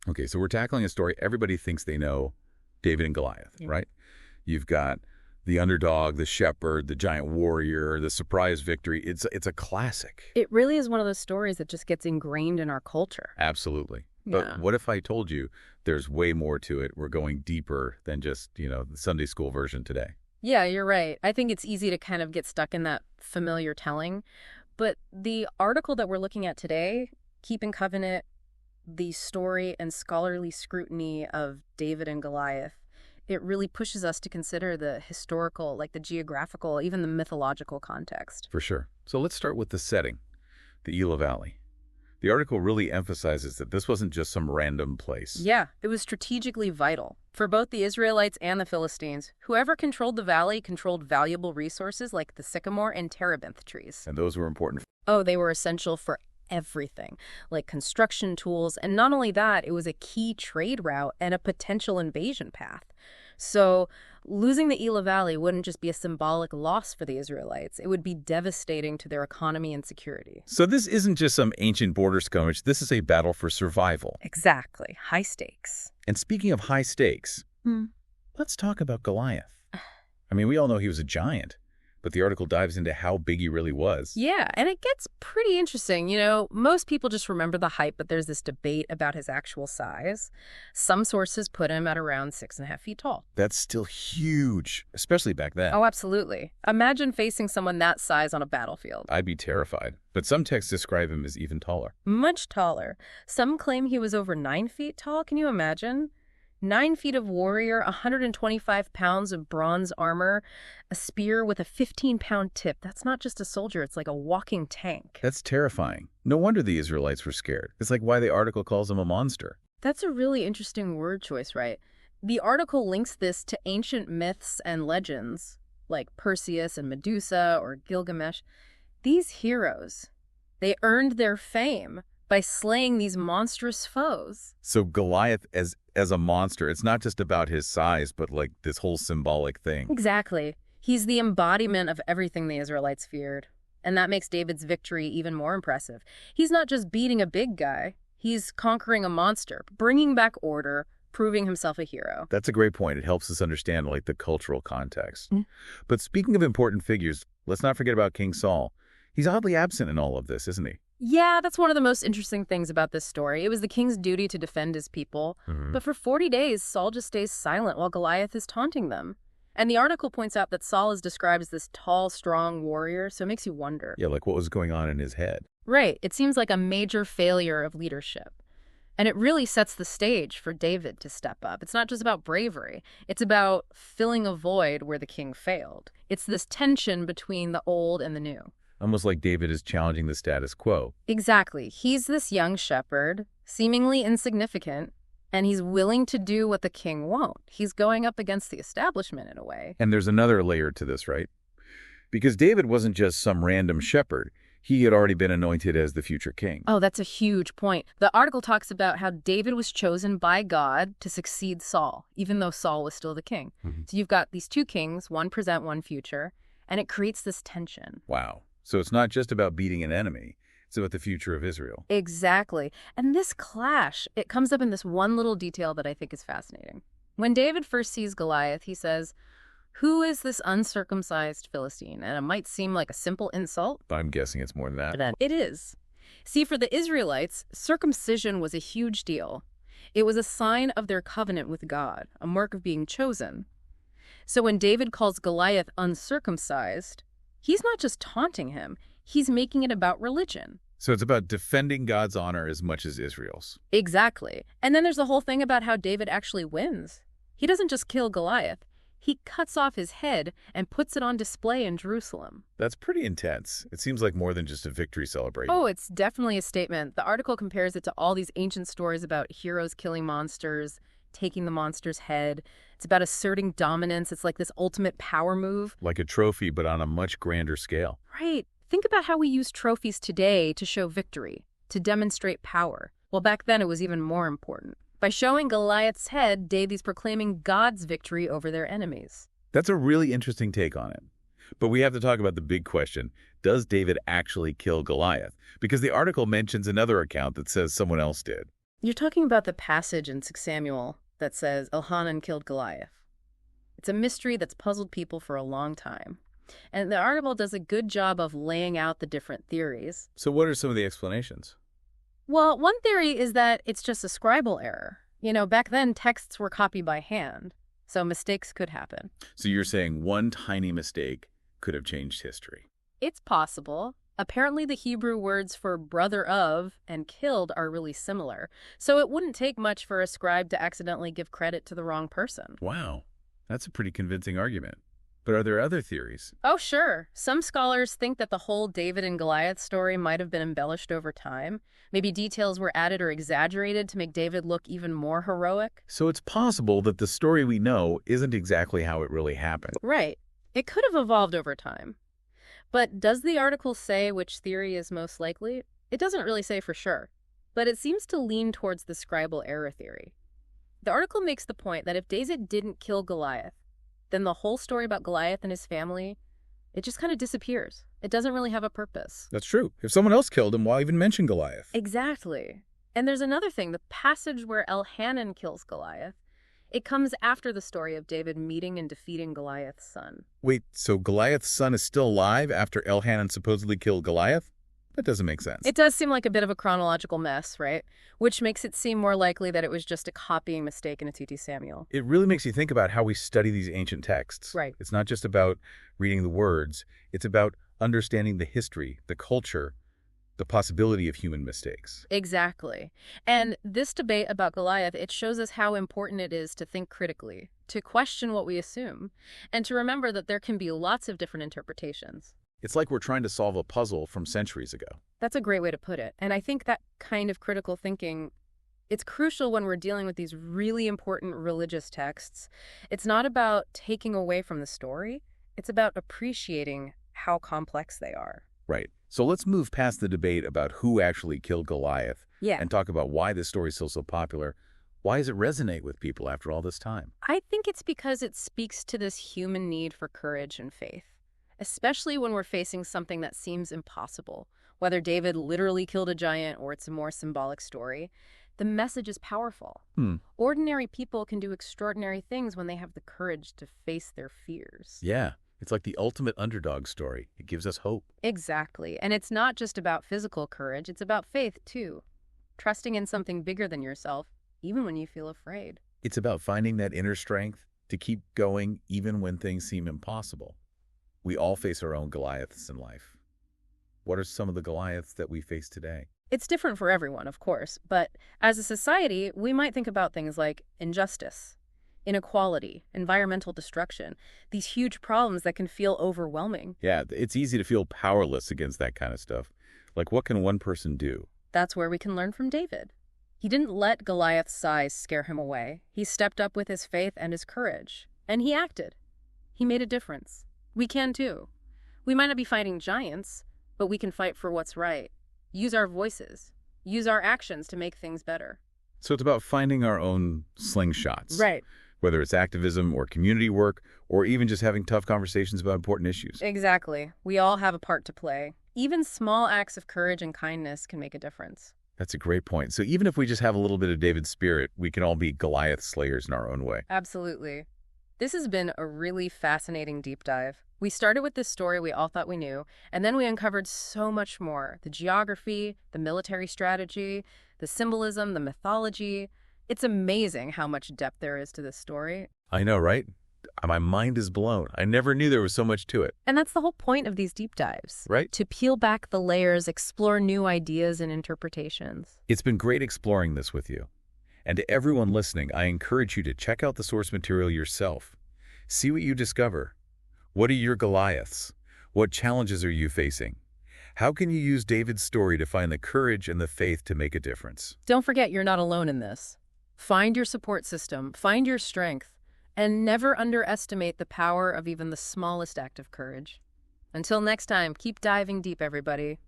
Okay, so we're tackling a story everybody thinks they know, David and Goliath, Yeah. right? You've got the underdog, the shepherd, the giant warrior, the surprise victory. It's a classic. It really is one of those stories that just gets ingrained in our culture. Absolutely. Yeah. But what if I told you there's way more to it? We're going deeper than just, the Sunday school version today. Yeah, you're right. I think it's easy to kind of get stuck in that familiar telling. But the article that we're looking at today, Keeping Covenant, the story and scholarly scrutiny of David and Goliath, it really pushes us to consider the historical, like the geographical, even the mythological context. For sure. So let's start with the setting, the Elah Valley. The article really emphasizes that this wasn't just some random place. Yeah, it was strategically vital. For both the Israelites and the Philistines, whoever controlled the valley controlled valuable resources like the sycamore and terebinth trees. And those were important. Oh, they were essential for everything, like construction tools. And not only that, it was a key trade route and a potential invasion path. So losing the Elah Valley wouldn't just be a symbolic loss for the Israelites. It would be devastating to their economy and security. So this isn't just some ancient border skirmish. This is a battle for survival. Exactly. High stakes. And speaking of high stakes, let's talk about Goliath. I mean, we all know he was a giant, but the article dives into how big he really was. Yeah, and it gets pretty interesting. Most people just remember the hype, but there's this debate about his actual size. Some sources put him at around 6.5 feet tall. That's still huge, especially back then. Oh, absolutely. Imagine facing someone that size on a battlefield. I'd be terrified. But some texts describe him as even taller. Much taller. Some claim he was over 9 feet tall. Can you imagine? 9 feet of warrior, 125 pounds of bronze armor, a spear with a 15-pound tip. That's not just a soldier, it's like a walking tank. That's terrifying. No wonder the Israelites were scared. It's like why the article calls him a monster. That's a really interesting word choice, right? The article links this to ancient myths and legends, like Perseus and Medusa or Gilgamesh. These heroes, they earned their fame by slaying these monstrous foes. So Goliath as a monster, it's not just about his size, but like this whole symbolic thing. Exactly. He's the embodiment of everything the Israelites feared. And that makes David's victory even more impressive. He's not just beating a big guy. He's conquering a monster, bringing back order, proving himself a hero. That's a great point. It helps us understand the cultural context. But speaking of important figures, let's not forget about King Saul. He's oddly absent in all of this, isn't he? Yeah, that's one of the most interesting things about this story. It was the king's duty to defend his people. But for 40 days, Saul just stays silent while Goliath is taunting them. And the article points out that Saul is described as this tall, strong warrior, so it makes you wonder. Yeah, like what was going on in his head. Right. It seems like a major failure of leadership. And it really sets the stage for David to step up. It's not just about bravery. It's about filling a void where the king failed. It's this tension between the old and the new. Almost like David is challenging the status quo. Exactly. He's this young shepherd, seemingly insignificant, and he's willing to do what the king won't. He's going up against the establishment in a way. And there's another layer to this, right? Because David wasn't just some random shepherd. He had already been anointed as the future king. Oh, that's a huge point. The article talks about how David was chosen by God to succeed Saul, even though Saul was still the king. So you've got these two kings, one present, one future, and it creates this tension. Wow. So it's not just about beating an enemy. It's about the future of Israel. Exactly. And this clash, it comes up in this one little detail that I think is fascinating. When David first sees Goliath, he says, "Who is this uncircumcised Philistine?" And it might seem like a simple insult. I'm guessing it's more than that. It is. See, for the Israelites, circumcision was a huge deal. It was a sign of their covenant with God, a mark of being chosen. So when David calls Goliath uncircumcised, he's not just taunting him, he's making it about religion. So it's about defending God's honor as much as Israel's. Exactly. And then there's the whole thing about how David actually wins. He doesn't just kill Goliath. He cuts off his head and puts it on display in Jerusalem. That's pretty intense. It seems like more than just a victory celebration. Oh, it's definitely a statement. The article compares it to all these ancient stories about heroes killing monsters, taking the monster's head. It's about asserting dominance. It's like this ultimate power move. Like a trophy, but on a much grander scale. Right. Think about how we use trophies today to show victory, to demonstrate power. Well, back then it was even more important. By showing Goliath's head, David's proclaiming God's victory over their enemies. That's a really interesting take on it. But we have to talk about the big question. Does David actually kill Goliath? Because the article mentions another account that says someone else did. You're talking about the passage in 6 Samuel that says Elhanan killed Goliath. It's a mystery that's puzzled people for a long time. And the article does a good job of laying out the different theories. So what are some of the explanations? Well, one theory is that it's just a scribal error. Back then, texts were copied by hand, so mistakes could happen. So you're saying one tiny mistake could have changed history. It's possible. Apparently, the Hebrew words for brother of and killed are really similar, so it wouldn't take much for a scribe to accidentally give credit to the wrong person. Wow, that's a pretty convincing argument. But are there other theories? Oh, sure. Some scholars think that the whole David and Goliath story might have been embellished over time. Maybe details were added or exaggerated to make David look even more heroic. So it's possible that the story we know isn't exactly how it really happened. Right. It could have evolved over time. But does the article say which theory is most likely? It doesn't really say for sure, but it seems to lean towards the scribal error theory. The article makes the point that if David didn't kill Goliath, then the whole story about Goliath and his family, it just kind of disappears. It doesn't really have a purpose. That's true. If someone else killed him, why even mention Goliath? Exactly. And there's another thing, the passage where Elhanan kills Goliath, it comes after the story of David meeting and defeating Goliath's son. Wait, so Goliath's son is still alive after Elhanan supposedly killed Goliath? That doesn't make sense. It does seem like a bit of a chronological mess, right? Which makes it seem more likely that it was just a copying mistake in a 2 Samuel. It really makes you think about how we study these ancient texts. Right. It's not just about reading the words. It's about understanding the history, the culture, the possibility of human mistakes. Exactly. And this debate about Goliath, it shows us how important it is to think critically, to question what we assume, and to remember that there can be lots of different interpretations. It's like we're trying to solve a puzzle from centuries ago. That's a great way to put it. And I think that kind of critical thinking, it's crucial when we're dealing with these really important religious texts. It's not about taking away from the story. It's about appreciating how complex they are. Right. So let's move past the debate about who actually killed Goliath and talk about why this story is still so popular. Why does it resonate with people after all this time? I think it's because it speaks to this human need for courage and faith, especially when we're facing something that seems impossible. Whether David literally killed a giant or it's a more symbolic story, the message is powerful. Ordinary people can do extraordinary things when they have the courage to face their fears. Yeah, it's like the ultimate underdog story. It gives us hope. Exactly. And it's not just about physical courage, it's about faith too. Trusting in something bigger than yourself, even when you feel afraid. It's about finding that inner strength to keep going even when things seem impossible. We all face our own Goliaths in life. What are some of the Goliaths that we face today? It's different for everyone, of course, but as a society, we might think about things like injustice, inequality, environmental destruction, these huge problems that can feel overwhelming. Yeah, it's easy to feel powerless against that kind of stuff. Like, what can one person do? That's where we can learn from David. He didn't let Goliath's size scare him away. He stepped up with his faith and his courage, and he acted. He made a difference. We can too. We might not be fighting giants, but we can fight for what's right. Use our voices. Use our actions to make things better. So it's about finding our own slingshots. Right. Whether it's activism or community work, or even just having tough conversations about important issues. Exactly. We all have a part to play. Even small acts of courage and kindness can make a difference. That's a great point. So even if we just have a little bit of David's spirit, we can all be Goliath slayers in our own way. Absolutely. This has been a really fascinating deep dive. We started with this story we all thought we knew, and then we uncovered so much more. The geography, the military strategy, the symbolism, the mythology. It's amazing how much depth there is to this story. I know, right? My mind is blown. I never knew there was so much to it. And that's the whole point of these deep dives. Right? To peel back the layers, explore new ideas and interpretations. It's been great exploring this with you. And to everyone listening, I encourage you to check out the source material yourself. See what you discover. What are your Goliaths? What challenges are you facing? How can you use David's story to find the courage and the faith to make a difference? Don't forget you're not alone in this. Find your support system, find your strength, and never underestimate the power of even the smallest act of courage. Until next time, keep diving deep, everybody.